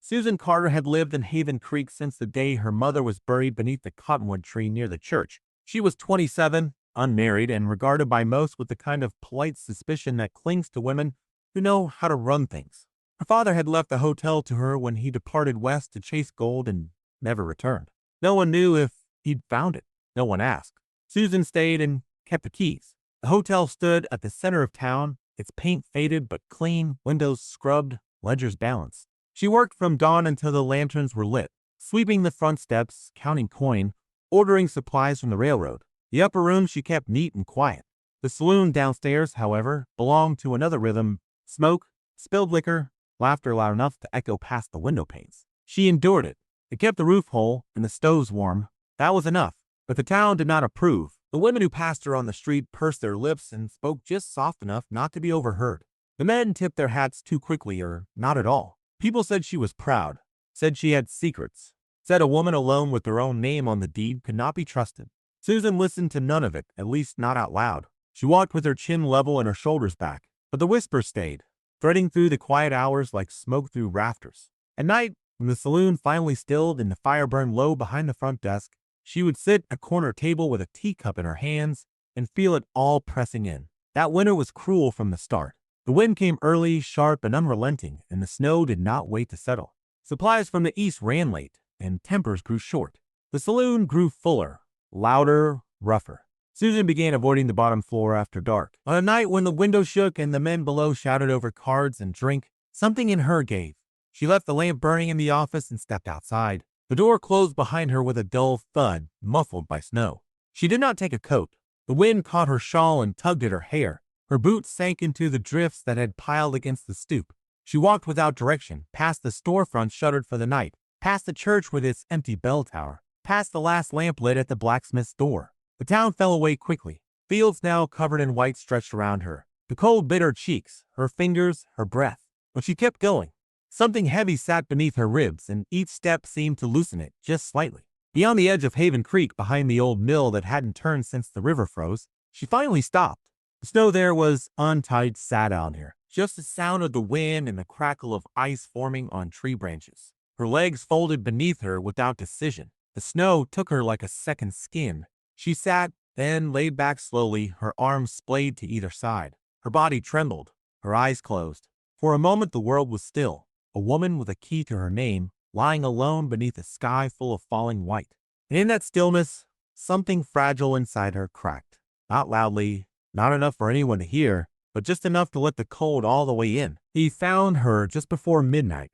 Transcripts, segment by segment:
Susan Carter had lived in Haven Creek since the day her mother was buried beneath the cottonwood tree near the church. She was 27, unmarried, and regarded by most with the kind of polite suspicion that clings to women who know how to run things. Her father had left the hotel to her when he departed west to chase gold and never returned. No one knew if he'd found it. No one asked. Susan stayed and kept the keys. The hotel stood at the center of town, its paint faded but clean, windows scrubbed, ledgers balanced. She worked from dawn until the lanterns were lit, sweeping the front steps, counting coin, ordering supplies from the railroad. The upper room she kept neat and quiet. The saloon downstairs, however, belonged to another rhythm: smoke, spilled liquor, laughter loud enough to echo past the window panes. She endured it. It kept the roof whole and the stoves warm. That was enough. But the town did not approve. The women who passed her on the street pursed their lips and spoke just soft enough not to be overheard. The men tipped their hats too quickly or not at all. People said she was proud, said she had secrets, said a woman alone with her own name on the deed could not be trusted. Susan listened to none of it, at least not out loud. She walked with her chin level and her shoulders back, but the whispers stayed, threading through the quiet hours like smoke through rafters. At night, when the saloon finally stilled and the fire burned low behind the front desk, she would sit at a corner table with a teacup in her hands and feel it all pressing in. That winter was cruel from the start. The wind came early, sharp, and unrelenting, and the snow did not wait to settle. Supplies from the east ran late, and tempers grew short. The saloon grew fuller, louder, rougher. Susan began avoiding the bottom floor after dark. On a night when the window shook and the men below shouted over cards and drink, something in her gave. She left the lamp burning in the office and stepped outside. The door closed behind her with a dull thud, muffled by snow. She did not take a coat. The wind caught her shawl and tugged at her hair. Her boots sank into the drifts that had piled against the stoop. She walked without direction, past the storefront shuttered for the night, past the church with its empty bell tower, past the last lamp lit at the blacksmith's door. The town fell away quickly. Fields now covered in white stretched around her. The cold bit her cheeks, her fingers, her breath. But she kept going. Something heavy sat beneath her ribs, and each step seemed to loosen it, just slightly. Beyond the edge of Haven Creek, behind the old mill that hadn't turned since the river froze, she finally stopped. The snow there was untied sad out here, just the sound of the wind and the crackle of ice forming on tree branches. Her legs folded beneath her without decision. The snow took her like a second skin. She sat, then laid back slowly, her arms splayed to either side. Her body trembled, her eyes closed. For a moment the world was still. A woman with a key to her name, lying alone beneath a sky full of falling white. And in that stillness, something fragile inside her cracked. Not loudly, not enough for anyone to hear, but just enough to let the cold all the way in. He found her just before midnight,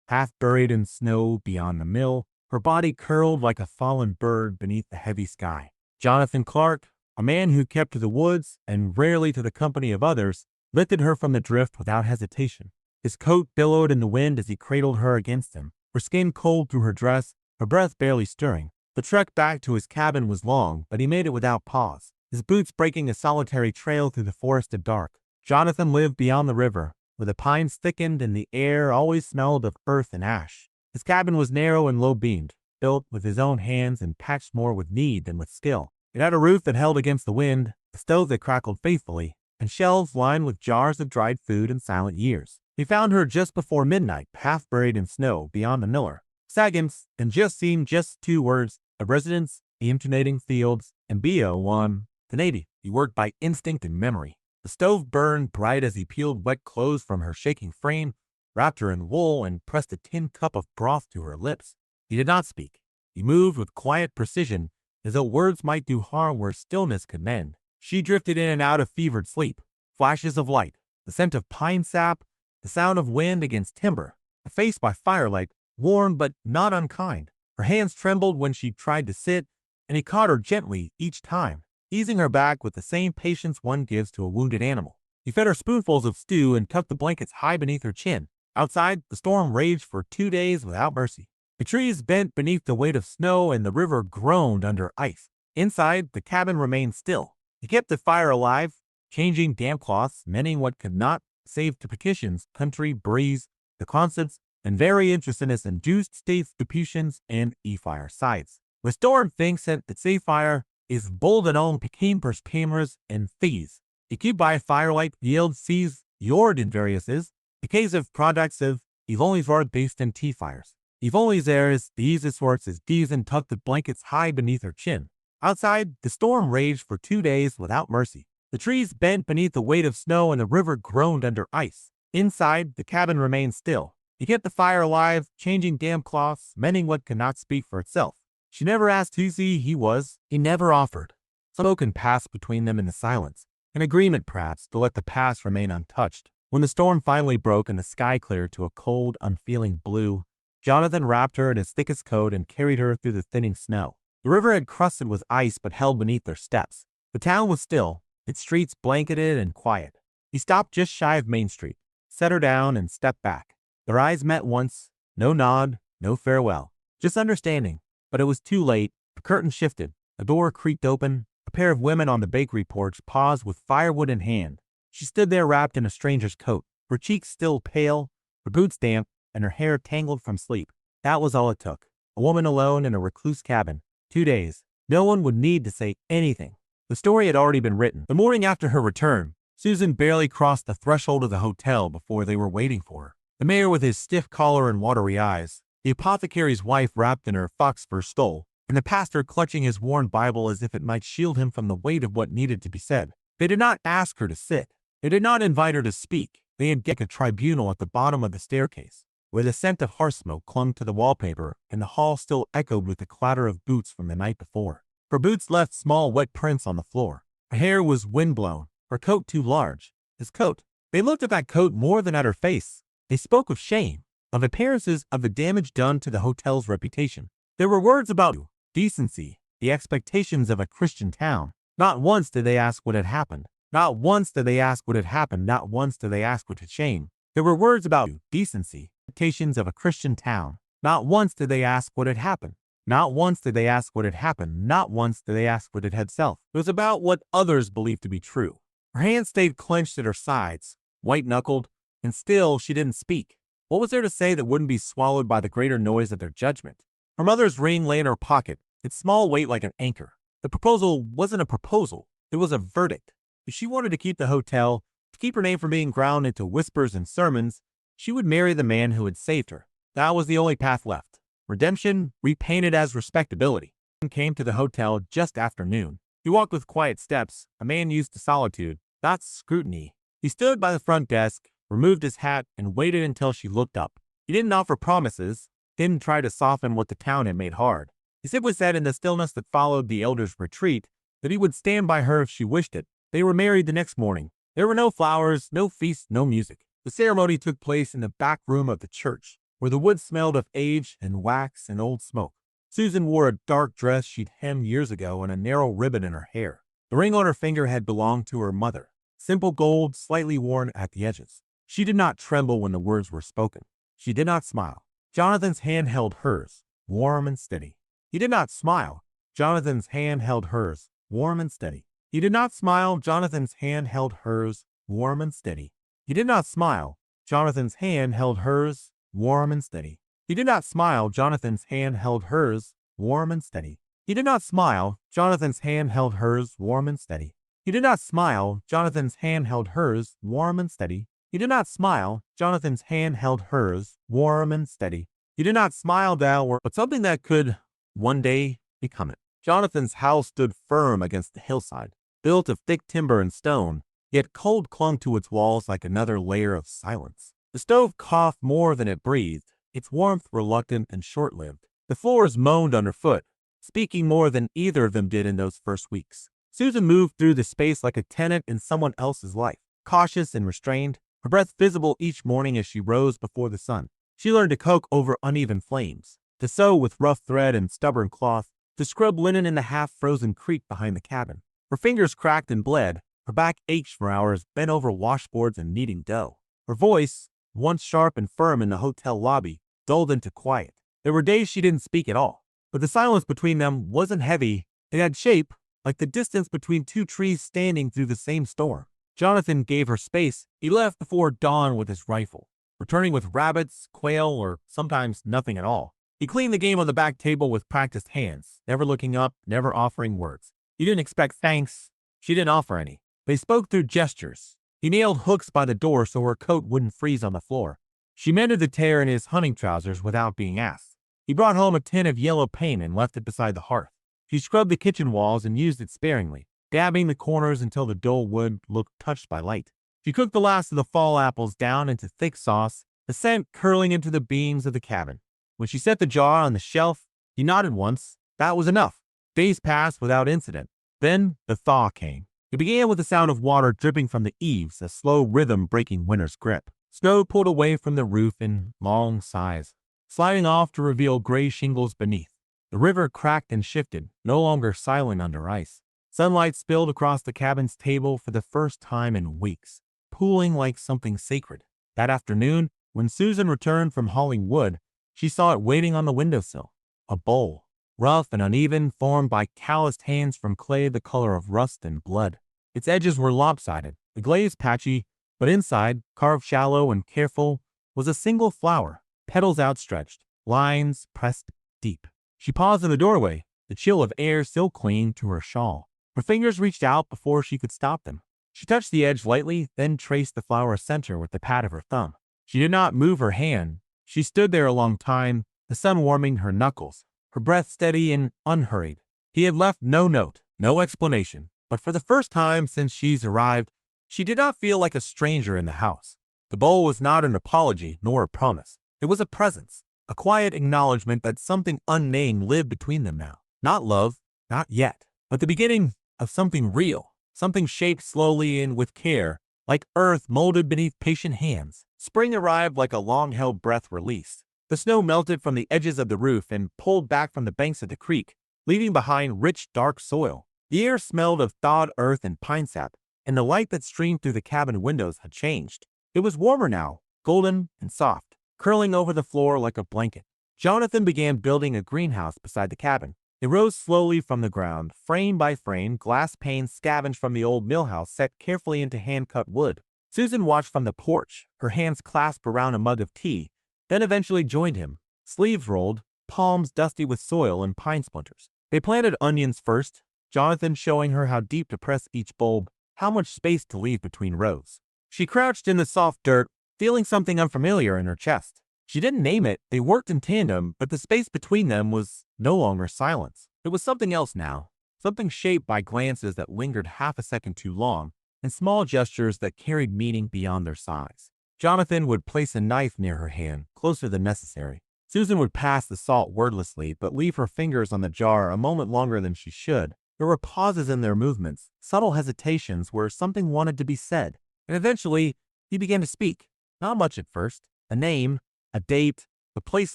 half buried in snow beyond the mill, her body curled like a fallen bird beneath the heavy sky. Jonathan Clark, a man who kept to the woods and rarely to the company of others, lifted her from the drift without hesitation. His coat billowed in the wind as he cradled her against him, her skin cold through her dress, her breath barely stirring. The trek back to his cabin was long, but he made it without pause, his boots breaking a solitary trail through the forested dark. Jonathan lived beyond the river, where the pines thickened and the air always smelled of earth and ash. His cabin was narrow and low-beamed, built with his own hands and patched more with need than with skill. It had a roof that held against the wind, a stove that crackled faithfully, and shelves lined with jars of dried food and silent years. He found her just before midnight, half buried in snow beyond the miller. Saggins, and just seemed just 2 words: a residence, the impregnating fields, and B.O. 1080. He worked by instinct and memory. The stove burned bright as he peeled wet clothes from her shaking frame, wrapped her in wool, and pressed a tin cup of broth to her lips. He did not speak. He moved with quiet precision, as though words might do harm where stillness could mend. She drifted in and out of fevered sleep. Flashes of light, the scent of pine sap, the sound of wind against timber, a face by firelight, warm but not unkind. Her hands trembled when she tried to sit, and he caught her gently each time, easing her back with the same patience one gives to a wounded animal. He fed her spoonfuls of stew and tucked the blankets high beneath her chin. Outside, the storm raged for 2 days without mercy. The trees bent beneath the weight of snow and the river groaned under ice. Inside, the cabin remained still. He kept the fire alive, changing damp cloths, mending what could not, save to petitions, country, breeze, the concepts, and very interested in induced states, deputions, and e-fire sites. The storm thinks that the C-fire is bolden on Peking pers cameras and fees. It keep by firelight yield sees yord in various is, the case of products of Eve only's hard based in tea fires. Eve only's airs, the easiest works as Deezen tucked the blankets high beneath her chin. Outside, the storm raged for 2 days without mercy. The trees bent beneath the weight of snow and the river groaned under ice. Inside, the cabin remained still. He kept the fire alive, changing damp cloths, mending what could not speak for itself. She never asked whose he was. He never offered. Spoken passed between them in the silence, an agreement perhaps to let the past remain untouched. When the storm finally broke and the sky cleared to a cold, unfeeling blue, Jonathan wrapped her in his thickest coat and carried her through the thinning snow. The river had crusted with ice but held beneath their steps. The town was still, its streets blanketed and quiet. He stopped just shy of Main Street, set her down, and stepped back. Their eyes met once. No nod, no farewell. Just understanding. But it was too late. The curtain shifted. A door creaked open. A pair of women on the bakery porch paused with firewood in hand. She stood there wrapped in a stranger's coat, her cheeks still pale, her boots damp, and her hair tangled from sleep. That was all it took. A woman alone in a recluse cabin. 2 days. No one would need to say anything. The story had already been written. The morning after her return, Susan barely crossed the threshold of the hotel before they were waiting for her. The mayor with his stiff collar and watery eyes, the apothecary's wife wrapped in her fox fur stole, and the pastor clutching his worn Bible as if it might shield him from the weight of what needed to be said. They did not ask her to sit. They did not invite her to speak. They had get a tribunal at the bottom of the staircase, where the scent of hearth smoke clung to the wallpaper and the hall still echoed with the clatter of boots from the night before. Her boots left small wet prints on the floor. Her hair was windblown, her coat too large. His coat. They looked at that coat more than at her face. They spoke of shame, of appearances, of the damage done to the hotel's reputation. There were words about decency, the expectations of a Christian town. Not once did they ask what had happened. Not once did they ask what had happened. Not once did they ask what had shame. There were words about decency, expectations of a Christian town. Not once did they ask what had happened. Not once did they ask what had happened. Not once did they ask what it had self. It was about what others believed to be true. Her hands stayed clenched at her sides, white-knuckled, and still she didn't speak. What was there to say that wouldn't be swallowed by the greater noise of their judgment? Her mother's ring lay in her pocket, its small weight like an anchor. The proposal wasn't a proposal. It was a verdict. If she wanted to keep the hotel, to keep her name from being ground into whispers and sermons, she would marry the man who had saved her. That was the only path left. Redemption, repainted as respectability. He came to the hotel just after noon. He walked with quiet steps, a man used to solitude, not scrutiny. He stood by the front desk, removed his hat, and waited until she looked up. He didn't offer promises, didn't try to soften what the town had made hard. He simply said in the stillness that followed the elder's retreat that he would stand by her if she wished it. They were married the next morning. There were no flowers, no feast, no music. The ceremony took place in the back room of the church, where the wood smelled of age and wax and old smoke. Susan wore a dark dress she'd hemmed years ago and a narrow ribbon in her hair. The ring on her finger had belonged to her mother, simple gold, slightly worn at the edges. She did not tremble when the words were spoken. She did not smile. Jonathan's hand held hers, warm and steady. He did not smile. Jonathan's hand held hers, warm and steady. He did not smile. Jonathan's hand held hers, warm and steady. He did not smile. Jonathan's hand held hers, warm and steady. He did not smile. Jonathan's hand held hers, warm and steady. He did not smile. Jonathan's hand held hers, warm and steady. He did not smile. Jonathan's hand held hers, warm and steady. He did not smile. Jonathan's hand held hers, warm and steady. He did not smile but something that could, one day, become it. Jonathan's house stood firm against the hillside, built of thick timber and stone, yet cold clung to its walls like another layer of silence. The stove coughed more than it breathed, its warmth reluctant and short-lived. The floors moaned underfoot, speaking more than either of them did in those first weeks. Susan moved through the space like a tenant in someone else's life, cautious and restrained, her breath visible each morning as she rose before the sun. She learned to cook over uneven flames, to sew with rough thread and stubborn cloth, to scrub linen in the half-frozen creek behind the cabin. Her fingers cracked and bled, her back ached for hours bent over washboards and kneading dough. Her voice, once sharp and firm in the hotel lobby, dulled into quiet. There were days she didn't speak at all, but the silence between them wasn't heavy. It had shape, like the distance between two trees standing through the same storm. Jonathan gave her space. He left before dawn with his rifle, returning with rabbits, quail, or sometimes nothing at all. He cleaned the game on the back table with practiced hands, never looking up, never offering words. He didn't expect thanks. She didn't offer any. They spoke through gestures. He nailed hooks by the door so her coat wouldn't freeze on the floor. She mended the tear in his hunting trousers without being asked. He brought home a tin of yellow paint and left it beside the hearth. She scrubbed the kitchen walls and used it sparingly, dabbing the corners until the dull wood looked touched by light. She cooked the last of the fall apples down into thick sauce, the scent curling into the beams of the cabin. When she set the jar on the shelf, he nodded once. That was enough. Days passed without incident. Then the thaw came. It began with the sound of water dripping from the eaves, a slow rhythm breaking winter's grip. Snow pulled away from the roof in long sighs, sliding off to reveal gray shingles beneath. The river cracked and shifted, no longer silent under ice. Sunlight spilled across the cabin's table for the first time in weeks, pooling like something sacred. That afternoon, when Susan returned from hauling wood, she saw it waiting on the windowsill. A bowl, rough and uneven, formed by calloused hands from clay the color of rust and blood. Its edges were lopsided, the glaze patchy, but inside, carved shallow and careful, was a single flower, petals outstretched, lines pressed deep. She paused in the doorway, the chill of air still clinging to her shawl. Her fingers reached out before she could stop them. She touched the edge lightly, then traced the flower's center with the pad of her thumb. She did not move her hand. She stood there a long time, the sun warming her knuckles, her breath steady and unhurried. He had left no note, no explanation, but for the first time since she's arrived, she did not feel like a stranger in the house. The bowl was not an apology nor a promise. It was a presence, a quiet acknowledgement that something unnamed lived between them now. Not love, not yet, but the beginning of something real, something shaped slowly and with care, like earth molded beneath patient hands. Spring arrived like a long-held breath released. The snow melted from the edges of the roof and pulled back from the banks of the creek, leaving behind rich, dark soil. The air smelled of thawed earth and pine sap, and the light that streamed through the cabin windows had changed. It was warmer now, golden and soft, curling over the floor like a blanket. Jonathan began building a greenhouse beside the cabin. It rose slowly from the ground, frame by frame, glass panes scavenged from the old mill house set carefully into hand-cut wood. Susan watched from the porch, her hands clasped around a mug of tea, then eventually joined him, sleeves rolled, palms dusty with soil and pine splinters. They planted onions first, Jonathan showing her how deep to press each bulb, how much space to leave between rows. She crouched in the soft dirt, feeling something unfamiliar in her chest. She didn't name it, they worked in tandem, but the space between them was no longer silence. It was something else now, something shaped by glances that lingered half a second too long, and small gestures that carried meaning beyond their size. Jonathan would place a knife near her hand, closer than necessary. Susan would pass the salt wordlessly, but leave her fingers on the jar a moment longer than she should. There were pauses in their movements, subtle hesitations where something wanted to be said. And eventually, he began to speak. Not much at first. A name, a date, a place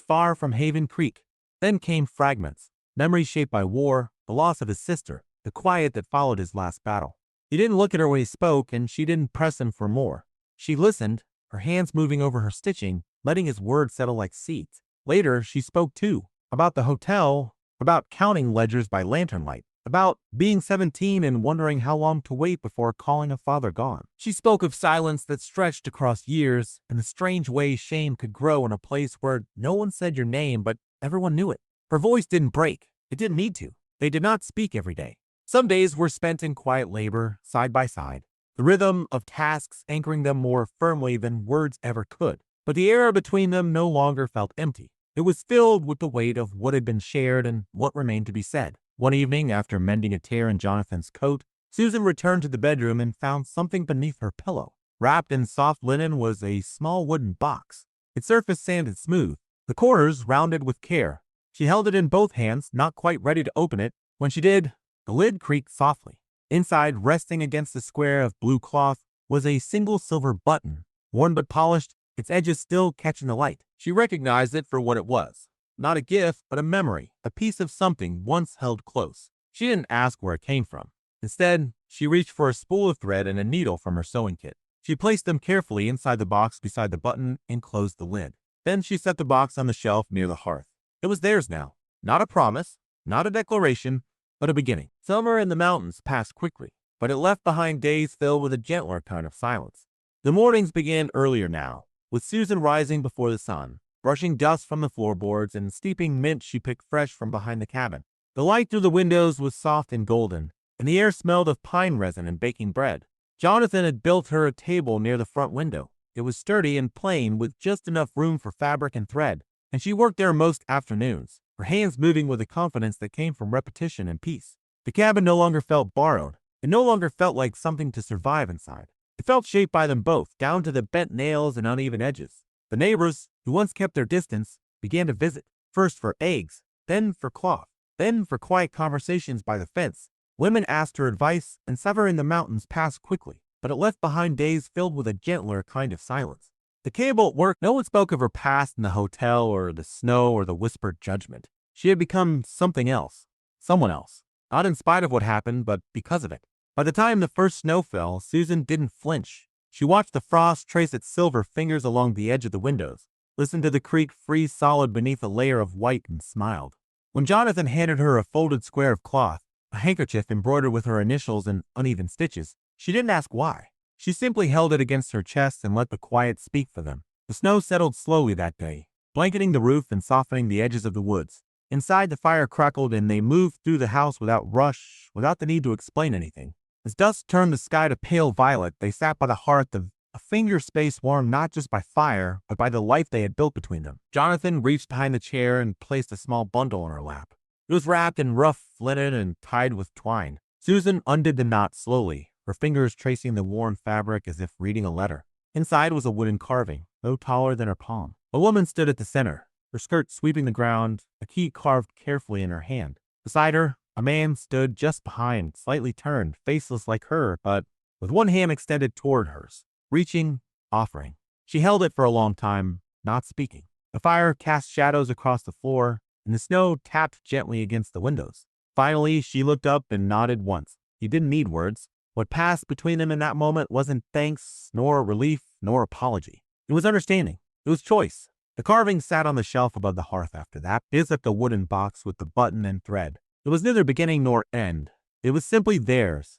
far from Haven Creek. Then came fragments, memories shaped by war, the loss of his sister, the quiet that followed his last battle. He didn't look at her when he spoke, and she didn't press him for more. She listened, her hands moving over her stitching, letting his words settle like seeds. Later, she spoke too, about the hotel, about counting ledgers by lantern light, about being 17 and wondering how long to wait before calling a father gone. She spoke of silence that stretched across years and the strange way shame could grow in a place where no one said your name, but everyone knew it. Her voice didn't break. It didn't need to. They did not speak every day. Some days were spent in quiet labor, side by side, the rhythm of tasks anchoring them more firmly than words ever could. But the air between them no longer felt empty. It was filled with the weight of what had been shared and what remained to be said. One evening, after mending a tear in Jonathan's coat, Susan returned to the bedroom and found something beneath her pillow. Wrapped in soft linen was a small wooden box, its surface sanded smooth, the corners rounded with care. She held it in both hands, not quite ready to open it. When she did, the lid creaked softly. Inside, resting against the square of blue cloth, was a single silver button, worn but polished, its edges still catching the light. She recognized it for what it was. Not a gift, but a memory, a piece of something once held close. She didn't ask where it came from. Instead, she reached for a spool of thread and a needle from her sewing kit. She placed them carefully inside the box beside the button and closed the lid. Then she set the box on the shelf near the hearth. It was theirs now. Not a promise, not a declaration, but a beginning. Summer in the mountains passed quickly, but it left behind days filled with a gentler kind of silence. The mornings began earlier now, with Susan rising before the sun, brushing dust from the floorboards and steeping mint she picked fresh from behind the cabin. The light through the windows was soft and golden, and the air smelled of pine resin and baking bread. Jonathan had built her a table near the front window. It was sturdy and plain with just enough room for fabric and thread, and she worked there most afternoons, her hands moving with a confidence that came from repetition and peace. The cabin no longer felt borrowed. It no longer felt like something to survive inside. It felt shaped by them both, down to the bent nails and uneven edges. The neighbors, who once kept their distance, began to visit, first for eggs, then for cloth, then for quiet conversations by the fence. Women asked her advice, and summer in the mountains passed quickly, but it left behind days filled with a gentler kind of silence. The cable at work, no one spoke of her past in the hotel or the snow or the whispered judgment. She had become something else, someone else, not in spite of what happened, but because of it. By the time the first snow fell, Susan didn't flinch. She watched the frost trace its silver fingers along the edge of the windows, listened to the creak freeze solid beneath a layer of white, and smiled. When Jonathan handed her a folded square of cloth, a handkerchief embroidered with her initials in uneven stitches, she didn't ask why. She simply held it against her chest and let the quiet speak for them. The snow settled slowly that day, blanketing the roof and softening the edges of the woods. Inside, the fire crackled and they moved through the house without rush, without the need to explain anything. As dusk turned the sky to pale violet, they sat by the hearth, of a finger space warmed not just by fire, but by the life they had built between them. Jonathan reached behind the chair and placed a small bundle on her lap. It was wrapped in rough linen and tied with twine. Susan undid the knot slowly, her fingers tracing the worn fabric as if reading a letter. Inside was a wooden carving, no taller than her palm. A woman stood at the center, her skirt sweeping the ground, a key carved carefully in her hand. Beside her, a man stood just behind, slightly turned, faceless like her, but with one hand extended toward hers, reaching, offering. She held it for a long time, not speaking. The fire cast shadows across the floor, and the snow tapped gently against the windows. Finally, she looked up and nodded once. He didn't need words. What passed between them in that moment wasn't thanks, nor relief, nor apology. It was understanding. It was choice. The carving sat on the shelf above the hearth after that, is at the wooden box with the button and thread. It was neither beginning nor end. It was simply theirs,